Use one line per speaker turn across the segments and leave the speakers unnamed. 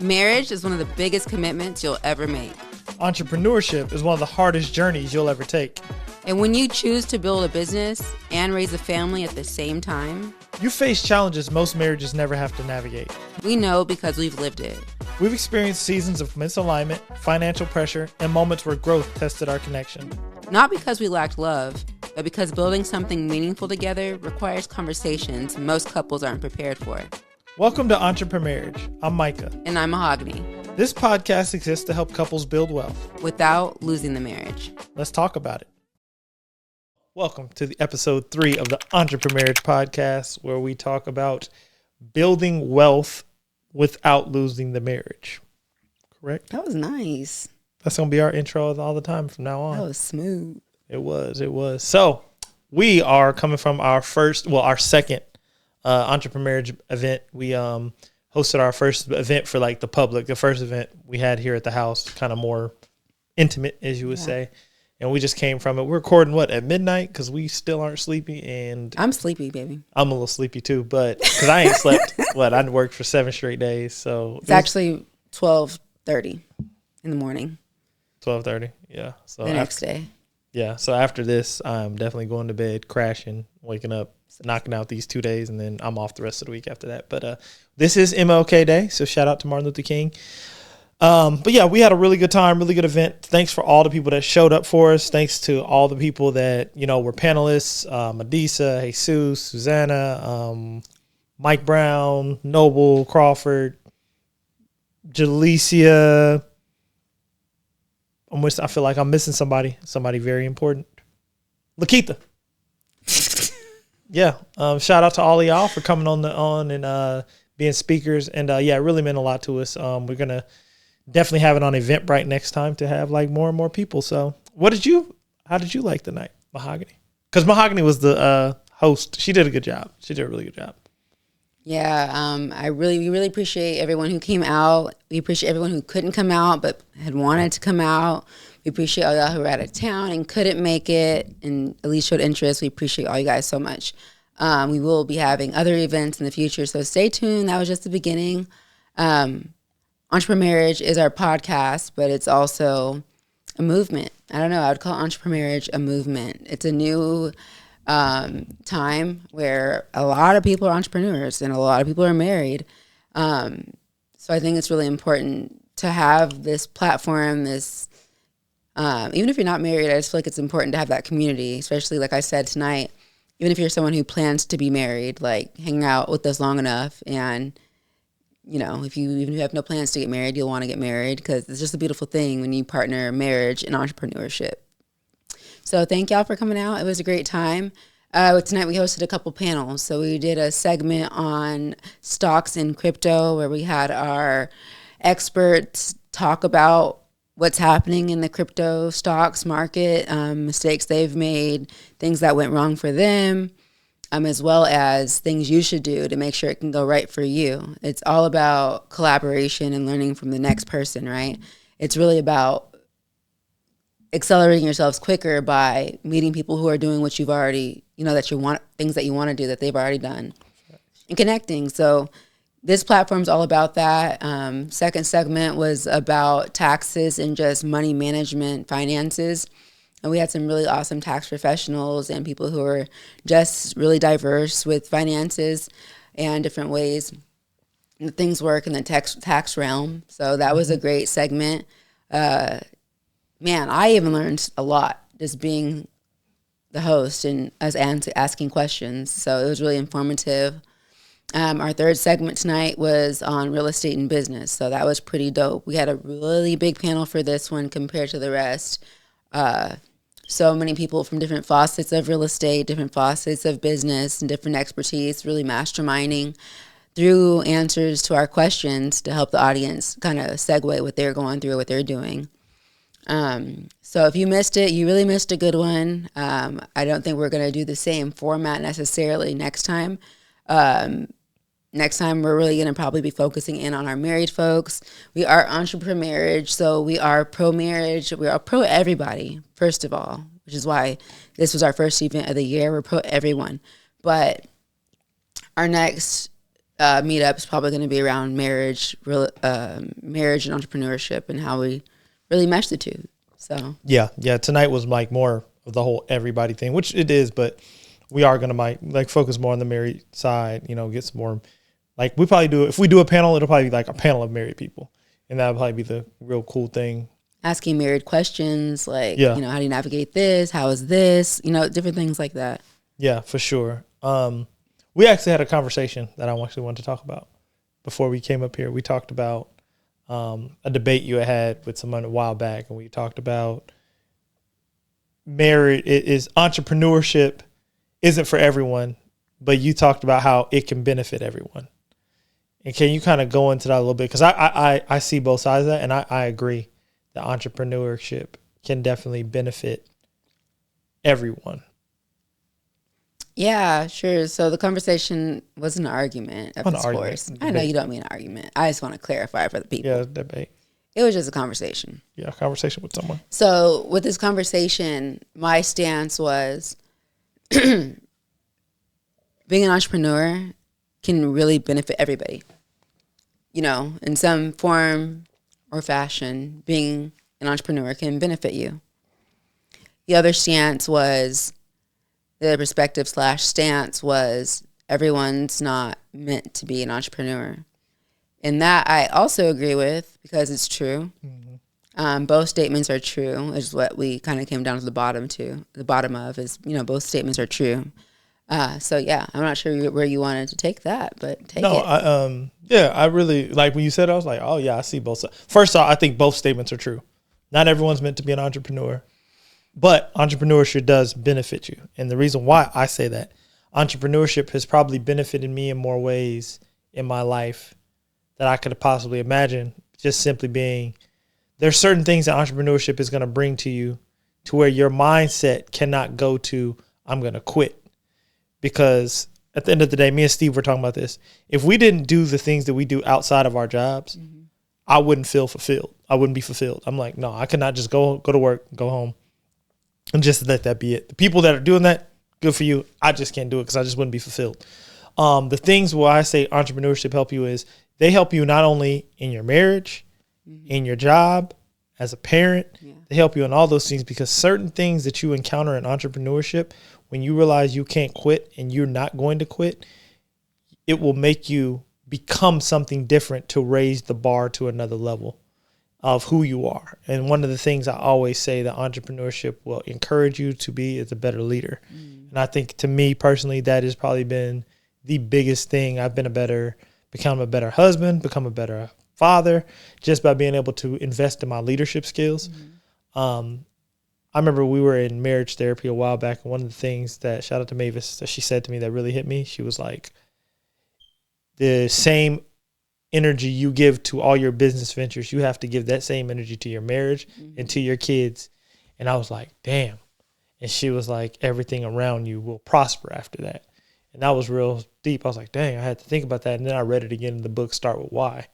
Marriage is one of the biggest commitments you'll ever make.
Entrepreneurship is one of the hardest journeys you'll ever take.
And when you choose to build a business and raise a family at the same time,
you face challenges most marriages never have to navigate.
We know because we've lived it.
We've experienced seasons of misalignment, financial pressure, and moments where growth tested our connection.
Not because we lacked love, but because building something meaningful together requires conversations most couples aren't prepared for.
Welcome to Entrepreneurship. I'm Micah.
And I'm Mahogany.
This podcast exists to help couples build wealth
without losing the marriage.
Let's talk about it. Welcome to the episode 3 of the Entrepremarriage podcast, where we talk about building wealth without losing the marriage. Correct?
That was nice.
That's going to be our intro all the time from now on.
That was smooth.
It was. So we are coming from our second Entrepreneurship event. We hosted our first event for like the public. The first event we had here at the house, kind of more intimate, as you would say. And we just came from it. We're recording at midnight because we still aren't sleepy. And
I'm sleepy, baby.
I'm a little sleepy too, but because I ain't slept. I worked for 7 straight days. So
it's actually 12:30 in the morning.
12:30, yeah. So
the next day.
Yeah. So after this, I'm definitely going to bed, crashing, waking up, knocking out these 2 days, and then I'm off the rest of the week after that. But this is MLK Day, so shout out to Martin Luther King. But yeah, we had a really good time, really good event. Thanks for all the people that showed up for us. Thanks to all the people that, were panelists, Adisa, Jesus, Susanna, Mike Brown, Noble, Crawford, Jalecia. I feel like I'm missing somebody very important. Lakeitha. Yeah. Shout out to all of y'all for coming on and being speakers. And it really meant a lot to us. We're going to definitely have it on Eventbrite next time to have like more and more people. So how did you like the night, Mahogany? Because Mahogany was the host. She did a good job. She did a really good job.
Yeah. We really appreciate everyone who came out. We appreciate everyone who couldn't come out but had wanted to come out. We appreciate all y'all who were out of town and couldn't make it and at least showed interest. We appreciate all you guys so much. We will be having other events in the future, so stay tuned. That was just the beginning. Entrepreneurship is our podcast, but it's also a movement. I don't know. I would call Entrepreneurship a movement. It's a new time where a lot of people are entrepreneurs and a lot of people are married. So I think it's really important to have this platform, even if you're not married, I just feel like it's important to have that community, especially like I said tonight, even if you're someone who plans to be married, like hang out with us long enough and if you have no plans to get married, you'll want to get married because it's just a beautiful thing when you partner marriage and entrepreneurship. So thank y'all for coming out. It was a great time. Tonight we hosted a couple panels. So we did a segment on stocks and crypto where we had our experts talk about what's happening in the crypto stocks market, mistakes they've made, things that went wrong for them. As well as things you should do to make sure it can go right for you. It's all about collaboration and learning from the next person, right? It's really about accelerating yourselves quicker by meeting people who are doing what you've already, things that you want to do that they've already done, and connecting. So this platform's all about that. Second segment was about taxes and just money management, finances. And we had some really awesome tax professionals and people who are just really diverse with finances and different ways that things work in the tax realm. So that was a great segment. I even learned a lot just being the host and us asking questions. So it was really informative. Our third segment tonight was on real estate and business. So that was pretty dope. We had a really big panel for this one compared to the rest. So many people from different facets of real estate, different facets of business, and different expertise, really masterminding through answers to our questions to help the audience kind of segue what they're going through, what they're doing. So if you missed it, you really missed a good one. I don't think we're going to do the same format necessarily next time. Next time, we're really going to probably be focusing in on our married folks. We are Entrepremarriage, so we are pro-marriage. We are pro-everybody, first of all, which is why this was our first event of the year. We're pro-everyone. But our next meetup is probably going to be around marriage, marriage and entrepreneurship, and how we really mesh the two. So
yeah. Tonight was like more of the whole everybody thing, which it is, but we are gonna like focus more on the married side. Get some more. Like we probably do if we do a panel, it'll probably be like a panel of married people, and that'll probably be the real cool thing.
Asking married questions like,
Yeah.
how do you navigate this? How is this? Different things like that.
Yeah, for sure. We actually had a conversation that I actually wanted to talk about before we came up here. We talked about a debate you had with someone a while back, and we talked about marriage is entrepreneurship isn't for everyone, but you talked about how it can benefit everyone. And can you kind of go into that a little bit? Because I see both sides of that, and I agree that entrepreneurship can definitely benefit everyone.
Yeah, sure. So the conversation was an argument of discourse. I know you don't mean an argument. I just want to clarify for the people.
Yeah, debate.
It was just a conversation.
Yeah, a conversation with someone.
So with this conversation, my stance was being an entrepreneur can really benefit everybody. In some form or fashion, being an entrepreneur can benefit you. The other stance was, the perspective / stance was, everyone's not meant to be an entrepreneur. And that I also agree with, because it's true. Mm-hmm. Both statements are true, is what we kind of came down to the bottom of is, both statements are true. So yeah, I'm not sure where you wanted to take that, but take it.
I really, like when you said it, I was like, oh yeah, I see both sides. First off, I think both statements are true. Not everyone's meant to be an entrepreneur, but entrepreneurship does benefit you. And the reason why I say that, entrepreneurship has probably benefited me in more ways in my life that I could possibly imagine, just simply being, there's certain things that entrepreneurship is going to bring to you to where your mindset cannot go to, I'm going to quit. Because at the end of the day, me and Steve were talking about this. If we didn't do the things that we do outside of our jobs, mm-hmm. I wouldn't feel fulfilled. I wouldn't be fulfilled. I'm like, no, I cannot just go to work, go home, and just let that be it. The people that are doing that, good for you. I just can't do it because I just wouldn't be fulfilled. The things where I say entrepreneurship help you is they help you not only in your marriage, mm-hmm. in your job, as a parent. Yeah. They help you in all those things, because certain things that you encounter in entrepreneurship, when you realize you can't quit and you're not going to quit, it will make you become something different to raise the bar to another level of who you are. And one of the things I always say that entrepreneurship will encourage you to be is a better leader. Mm. And I think, to me personally, that has probably been the biggest thing. I've become a better husband, become a better father, just by being able to invest in my leadership skills. Mm-hmm. I remember we were in marriage therapy a while back, and one of the things that, shout out to Mavis, that she said to me that really hit me, she was like, the same energy you give to all your business ventures, you have to give that same energy to your marriage mm-hmm. and to your kids. And I was like, damn. And she was like, everything around you will prosper after that. And that was real deep. I was like, dang, I had to think about that. And then I read it again in the book, Start With Why.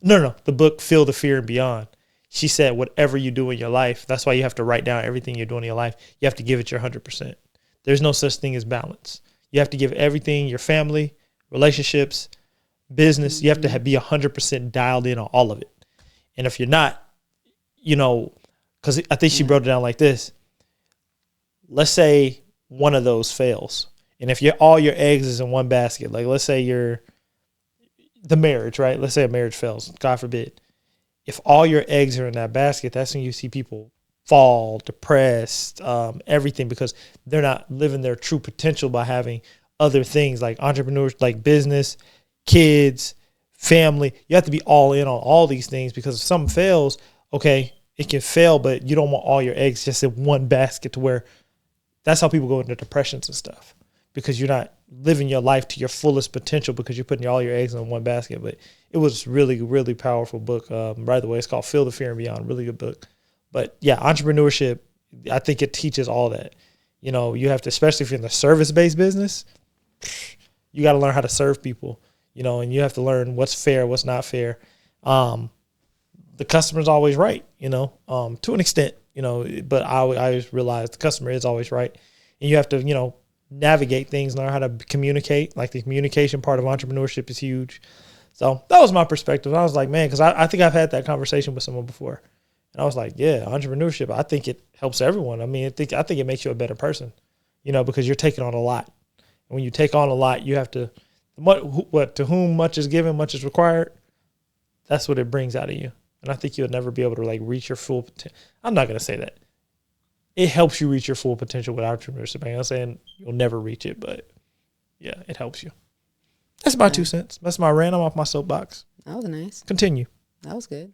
No, the book, Feel the Fear and Beyond. She said, whatever you do in your life, that's why you have to write down everything you're doing in your life. You have to give it your 100%. There's no such thing as balance. You have to give everything, your family, relationships, business, mm-hmm. you have to be 100% dialed in on all of it. And if you're not, because I think she wrote it down like this. Let's say one of those fails. And if all your eggs is in one basket, like let's say the marriage, right? Let's say a marriage fails, God forbid. If all your eggs are in that basket, that's when you see people fall, depressed, everything, because they're not living their true potential by having other things like entrepreneurs, like business, kids, family. You have to be all in on all these things, because if something fails, okay, it can fail, but you don't want all your eggs just in one basket, to where that's how people go into depressions and stuff, because you're not living your life to your fullest potential because you're putting all your eggs in one basket. But it was really, really powerful book. By the way, it's called Feel the Fear and Beyond. Really good book. But yeah, entrepreneurship, I think it teaches all that. You have to, especially if you're in the service-based business, you got to learn how to serve people, and you have to learn what's fair, what's not fair. The customer's always right, to an extent, but I always realize the customer is always right. And you have to, navigate things, learn how to communicate. Like the communication part of entrepreneurship is huge. So that was my perspective. I was like, man, because I think I've had that conversation with someone before. And I was like, yeah, entrepreneurship, I think it helps everyone. I mean, I think it makes you a better person, because you're taking on a lot. And when you take on a lot, you have to, to whom much is given, much is required. That's what it brings out of you. And I think you'll never be able to like reach your full potential. I'm not going to say that. It helps you reach your full potential with entrepreneurship. I'm not saying you'll never reach it, but yeah, it helps you. That's my 2 cents. That's my rant. I'm off my soapbox.
That was nice.
Continue.
That was good.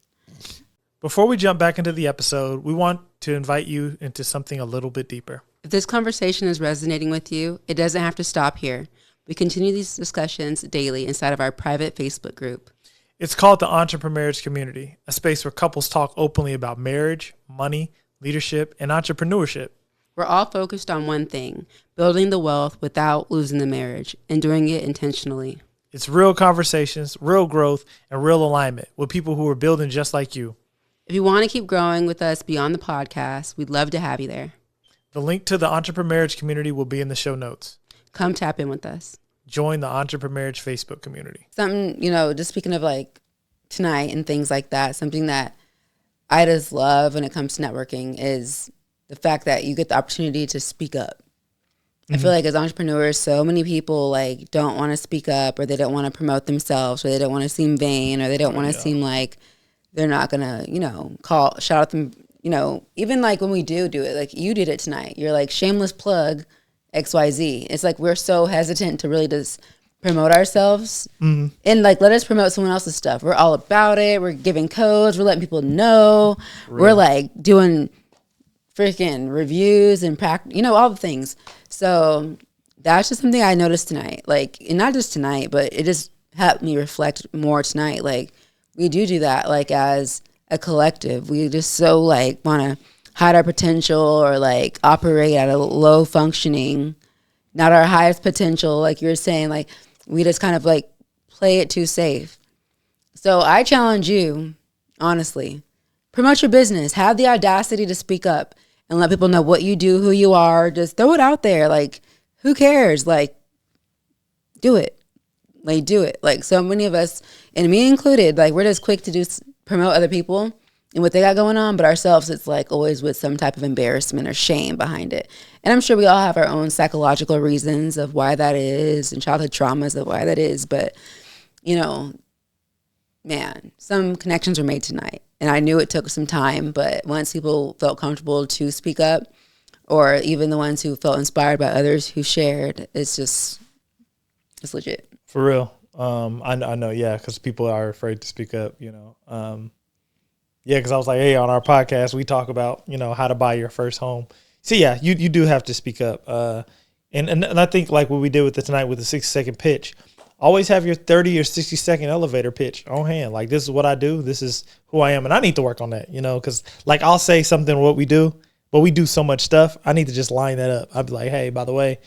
Before we jump back into the episode, we want to invite you into something a little bit deeper.
If this conversation is resonating with you, it doesn't have to stop here. We continue these discussions daily inside of our private Facebook group.
It's called the Entrepremarriage community, a space where couples talk openly about marriage, money, leadership, and entrepreneurship.
We're all focused on one thing, building the wealth without losing the marriage and doing it intentionally.
It's real conversations, real growth, and real alignment with people who are building just like you.
If you want to keep growing with us beyond the podcast, we'd love to have you there.
The link to the Entrepremarriage community will be in the show notes.
Come tap in with us.
Join the Entrepremarriage Facebook community.
Something, just speaking of like tonight and things like that, something that I just love when it comes to networking is the fact that you get the opportunity to speak up. Mm-hmm. I feel like as entrepreneurs, so many people like don't want to speak up, or they don't want to promote themselves, or they don't want to seem vain, or they don't want to seem like they're not going to, shout out them, even like when we do it, like you did it tonight. You're like, shameless plug XYZ. It's like we're so hesitant to really just promote ourselves and like let us promote someone else's stuff. We're all about it. We're giving codes. We're letting people know. Really? We're like doing freaking reviews and practice, all the things. So that's just something I noticed tonight. Like, and not just tonight, but it just helped me reflect more tonight. Like, we do that, like, as a collective. We just so, like, want to hide our potential or, like, operate at a low functioning, not our highest potential, like you were saying. Like, we just kind of, like, play it too safe. So I challenge you, honestly, promote your business. Have the audacity to speak up and let people know what you do, who you are. Just throw it out there. Like, who cares? Like, do it. Like, do it. Like, so many of us, and me included, like, we're just quick to promote other people and what they got going on, but ourselves, it's like always with some type of embarrassment or shame behind it. And I'm sure we all have our own psychological reasons of why that is and childhood traumas of why that is. But, man, some connections were made tonight. And I knew it took some time, but once people felt comfortable to speak up, or even the ones who felt inspired by others who shared, it's legit.
For real. I know, yeah, because people are afraid to speak up, because I was like, hey, on our podcast, we talk about, how to buy your first home. So, yeah, you do have to speak up. And I think like what we did with tonight with the 60-second pitch, always have your 30 or 60-second elevator pitch on hand. Like, this is what I do. This is who I am. And I need to work on that, because like I'll say something what we do, but we do so much stuff. I need to just line that up. I'd be like, hey, by the way,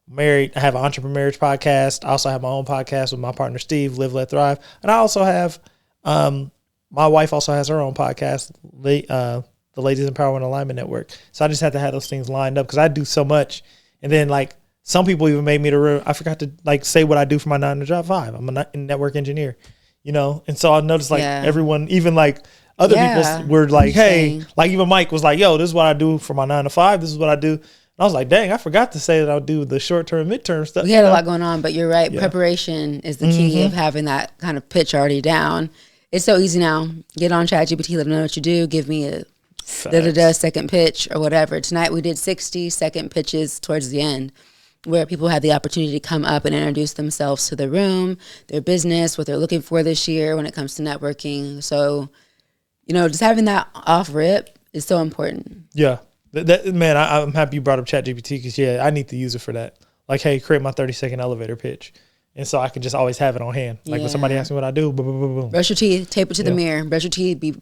married, I have an Entrepreneurship podcast. I also have my own podcast with my partner, Steve, Live, Let, Thrive. And I also have, my wife also has her own podcast, the Ladies Empowerment Alignment Network. So I just had to have those things lined up because I do so much. And then like some people even made me I forgot to like say what I do for my 9 to 5. I'm a network engineer, and so I noticed like everyone, even like other people were like, hey, like even Mike was like, yo, this is what I do for my 9 to 5. This is what I do. I was like, dang, I forgot to say that I'll do the short-term, midterm stuff.
We had a lot going on, but you're right. Yeah. Preparation is the key of having that kind of pitch already down. It's so easy now. Get on ChatGPT, let them know what you do. Give me a second pitch or whatever. Tonight we did 60-second pitches towards the end where people had the opportunity to come up and introduce themselves to the room, their business, what they're looking for this year when it comes to networking. So, just having that off rip is so important.
Yeah. Man, I'm happy you brought up ChatGPT because, I need to use it for that. Like, hey, create my 30-second elevator pitch. And so I can just always have it on hand. Like when somebody asks me what I do, boom, boom, boom, boom.
Brush your teeth, tape it to the mirror. Brush your teeth, be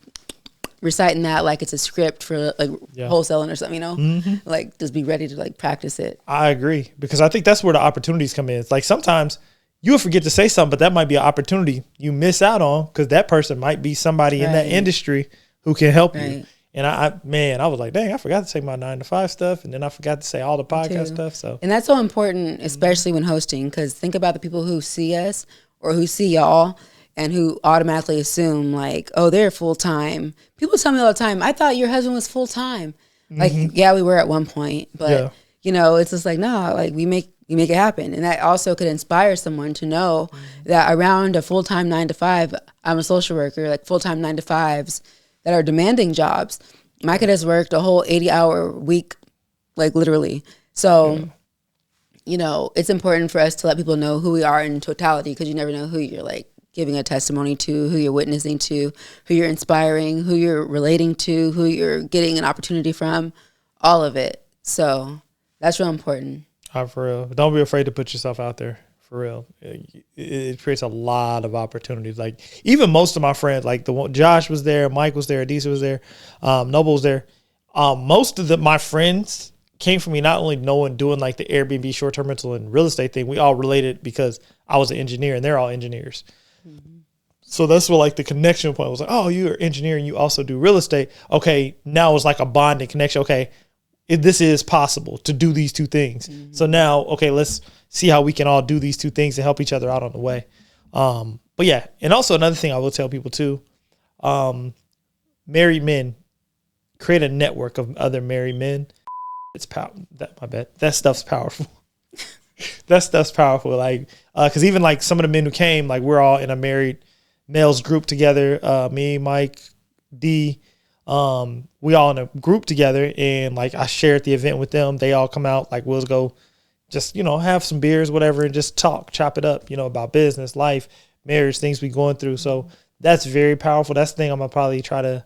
reciting that like it's a script for like wholesaling or something, Like just be ready to like practice it.
I agree because I think that's where the opportunities come in. It's like sometimes you'll forget to say something, but that might be an opportunity you miss out on because that person might be somebody in that industry who can help you. And I was like, dang, I forgot to say my 9 to 5 stuff. And then I forgot to say all the podcast stuff. So,
and that's so important, especially when hosting, because think about the people who see us or who see y'all and who automatically assume like, oh, they're full time. People tell me all the time, I thought your husband was full time. Like, yeah, we were at one point, but you know, it's just like, no, like we make it happen. And that also could inspire someone to know that around a full-time 9 to 5, I'm a social worker, like full-time 9 to 5s that are demanding jobs. Micah has worked a whole 80-hour week, like literally. So, you know, it's important for us to let people know who we are in totality, because you never know who you're like giving a testimony to, who you're witnessing to, who you're inspiring, who you're relating to, who you're getting an opportunity from, all of it. So that's real important.
For real. Don't be afraid to put yourself out there. For real. It creates a lot of opportunities. Like, even most of my friends, like Josh was there, Mike was there, Adisa was there, Noble was there. Most of my friends came from me not only doing like the Airbnb short-term rental and real estate thing. We all related because I was an engineer and they're all engineers. So that's what like the connection point was like, oh, you're an engineer and you also do real estate. Okay, now it's like a bonding connection. Okay, this is possible to do these two things. So now, okay, let's see how we can all do these two things to help each other out on the way. But yeah, and also another thing I will tell people too, married men, create a network of other married men. It's my bad. That stuff's powerful. That stuff's powerful. Like, cause even like some of the men who came, like we're all in a married males group together. Me, Mike, D, we all in a group together, and like I shared the event with them. They all come out, like we'll go just, you know, have some beers, whatever, and just chop it up, you know, about business, life, marriage, things we going through. So that's very powerful. That's the thing I'm gonna probably try to.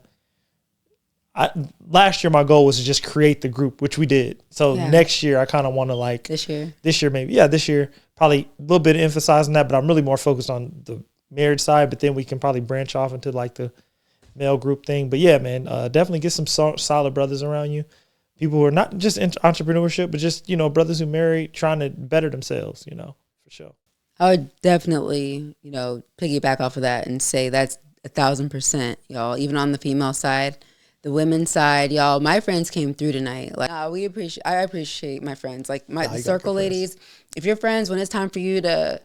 Last year my goal was to just create the group, which we did. So next year I kind of want to like this year maybe, this year probably a little bit of emphasizing that, but I'm really more focused on the marriage side. But then we can probably branch off into like the male group thing. But yeah, man, definitely get some solid brothers around you. People who are not just into entrepreneurship, but just, you know, brothers who marry trying to better themselves, you know, for sure.
I would definitely, you know, piggyback off of that and say that's 1,000%, y'all. Even on the female side, the women's side, y'all. My friends came through tonight. Like, I appreciate my friends, like my circle ladies. If you're friends, when it's time for you to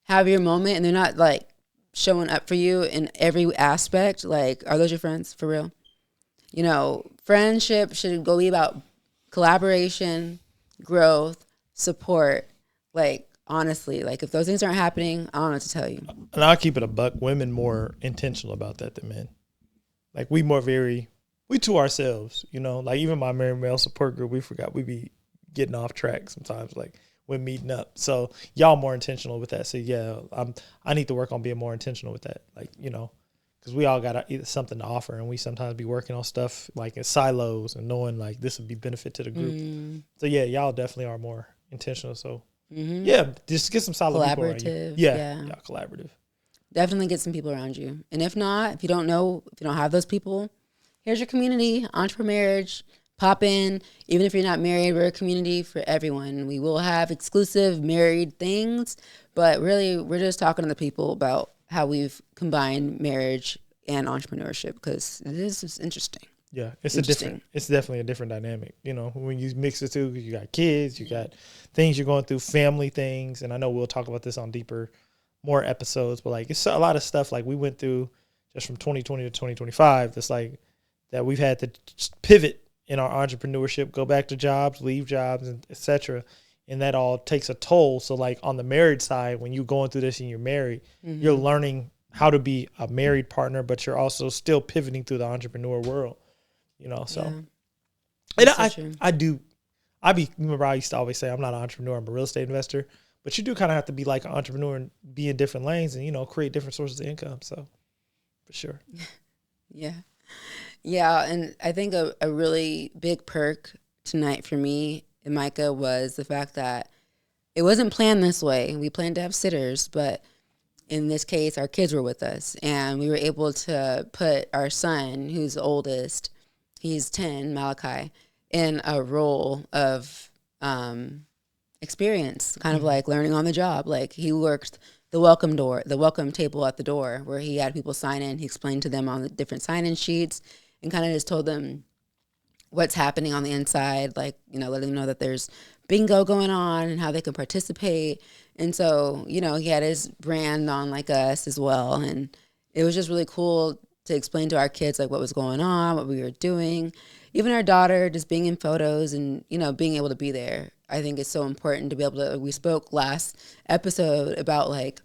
have your moment, and they're not like showing up for you in every aspect, like, are those your friends for real? You know, friendship should be about collaboration, growth, support. Like, honestly, like if those things aren't happening, I don't know what to tell you.
And I'll keep it a buck. Women more intentional about that than men. Like we to ourselves, you know, like even my married male support group, we be getting off track sometimes, like when meeting up. So y'all more intentional with that. So yeah, I need to work on being more intentional with that. Like, you know, because we all got either something to offer, and we sometimes be working on stuff like in silos and knowing like this would be benefit to the group. So yeah, y'all definitely are more intentional. So yeah, just get some solid people around you. Yeah, collaborative.
Definitely get some people around you. And if not, if you don't have those people, here's your community, Entrepreneurship. Pop in. Even if you're not married, we're a community for everyone. We will have exclusive married things, but really we're just talking to the people about how we've combined marriage and entrepreneurship, because this is interesting.
Yeah, it's definitely a different dynamic. You know, when you mix the two, you got kids, you got things you're going through, family things, and I know we'll talk about this on more episodes, but like it's a lot of stuff like we went through just from 2020 to 2025. That's like that we've had to pivot in our entrepreneurship, go back to jobs, leave jobs, and et cetera. And that all takes a toll. So like on the married side, when you're going through this and you're married, you're learning how to be a married partner, but you're also still pivoting through the entrepreneur world, you know? So, and remember I used to always say, I'm not an entrepreneur, I'm a real estate investor, but you do kind of have to be like an entrepreneur and be in different lanes and, you know, create different sources of income. So for sure.
Yeah, and I think a really big perk tonight for me and Micah was the fact that it wasn't planned this way. We planned to have sitters, but in this case, our kids were with us, and we were able to put our son, who's the oldest, he's 10, Malachi, in a role of experience, kind of like learning on the job. Like he worked the welcome table at the door, where he had people sign in. He explained to them on the different sign-in sheets. and kind of just told them what's happening on the inside, like, you know, letting them know that there's bingo going on and how they can participate. And so, you know, he had his brand on like us as well. And it was just really cool to explain to our kids like what was going on, what we were doing. Even our daughter just being in photos and, you know, being able to be there. I think it's so important to be able to, we spoke last episode about like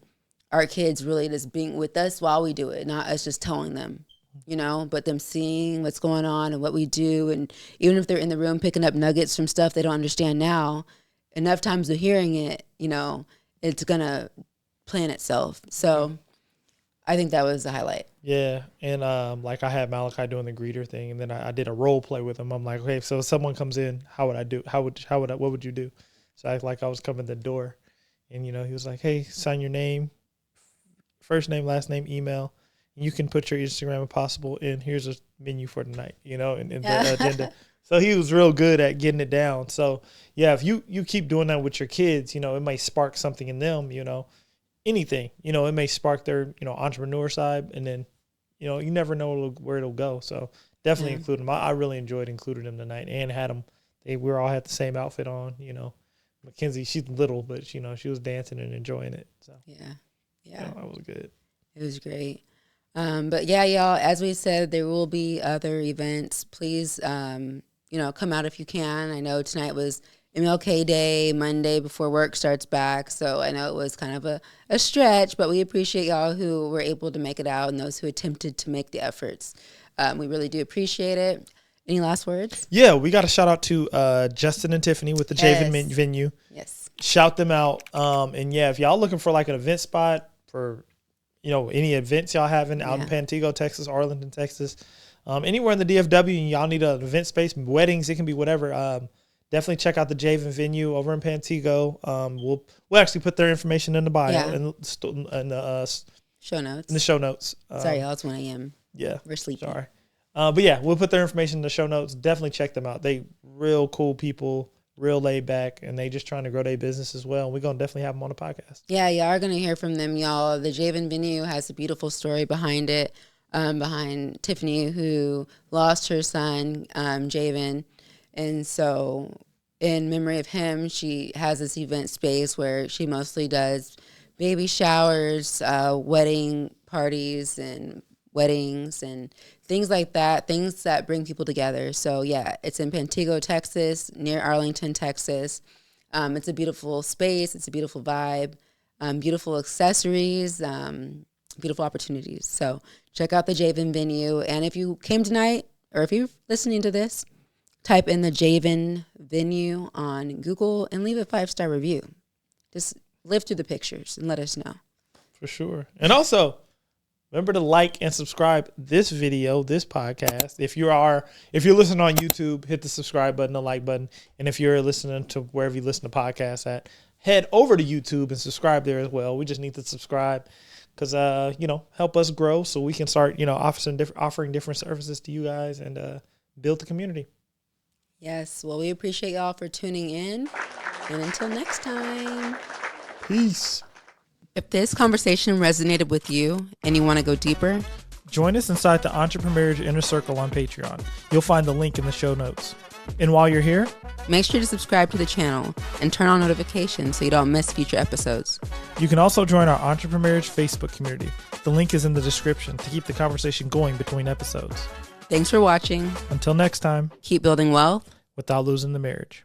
our kids really just being with us while we do it, not us just telling them, you know, but them seeing what's going on and what we do. And even if they're in the room picking up nuggets from stuff they don't understand now, enough times of hearing it, you know, it's going to plan itself. So I think that was the highlight.
Yeah. And like I had Malachi doing the greeter thing, and then I did a role play with him. I'm like, okay, so if someone comes in, how would I do? What would you do? So I act like I was coming to the door, and, you know, he was like, hey, sign your name, first name, last name, email. You can put your Instagram if possible, and here's a menu for tonight, you know, and the agenda. So he was real good at getting it down. So, yeah, if you keep doing that with your kids, you know, it may spark something in them, you know, anything. You know, it may spark their, you know, entrepreneur side, and then, you know, you never know where it'll go. So definitely include them. I really enjoyed including them tonight, and had them. We all had the same outfit on, you know. Mackenzie, she's little, but, you know, she was dancing and enjoying it. So,
yeah,
you know, that was good.
It was great. But yeah, y'all, as we said, there will be other events. Please, you know, come out if you can. I know tonight was MLK Day, Monday before work starts back. So I know it was kind of a stretch, but we appreciate y'all who were able to make it out and those who attempted to make the efforts. We really do appreciate it. Any last words? Yeah,
we got a shout out to Justin and Tiffany with the Javen venue.
Yes.
Shout them out. And yeah, if y'all looking for like an event spot for, you know, any events y'all having out in Pantego, Texas, Arlington, Texas, anywhere in the DFW, and y'all need an event space, weddings, it can be whatever. Definitely check out the Javen venue over in Pantego. We'll actually put their information in the bio and the
show notes.
In the show notes.
Sorry, y'all, it's 1 a.m.
Yeah,
we're sleeping.
Sorry, but yeah, we'll put their information in the show notes. Definitely check them out. They real cool people. Real laid back, and they just trying to grow their business as well. We're going to definitely have them on the podcast.
Yeah, you are going to hear from them, y'all. The Javen venue has a beautiful story behind it, behind Tiffany, who lost her son, Javen. And so in memory of him, she has this event space where she mostly does baby showers, wedding parties, and weddings and things like that, things that bring people together. So yeah, it's in Pantego, Texas, near Arlington, Texas. It's a beautiful space. It's a beautiful vibe, beautiful accessories, beautiful opportunities. So check out the Javen venue. And if you came tonight, or if you're listening to this, type in the Javen venue on Google and leave a 5-star review. Just live through the pictures and let us know.
For sure. And also, remember to like and subscribe this video, this podcast. If you're listening on YouTube, hit the subscribe button, the like button. And if you're listening to wherever you listen to podcasts at, head over to YouTube and subscribe there as well. We just need to subscribe because, you know, help us grow so we can start, you know, offering different services to you guys and build the community.
Yes. Well, we appreciate y'all for tuning in. And until next time.
Peace.
If this conversation resonated with you and you want to go deeper,
join us inside the Entrepreneurship Inner Circle on Patreon. You'll find the link in the show notes. And while you're here,
make sure to subscribe to the channel and turn on notifications so you don't miss future episodes.
You can also join our Entrepreneurship Facebook community. The link is in the description to keep the conversation going between episodes.
Thanks for watching.
Until next time,
keep building wealth
without losing the marriage.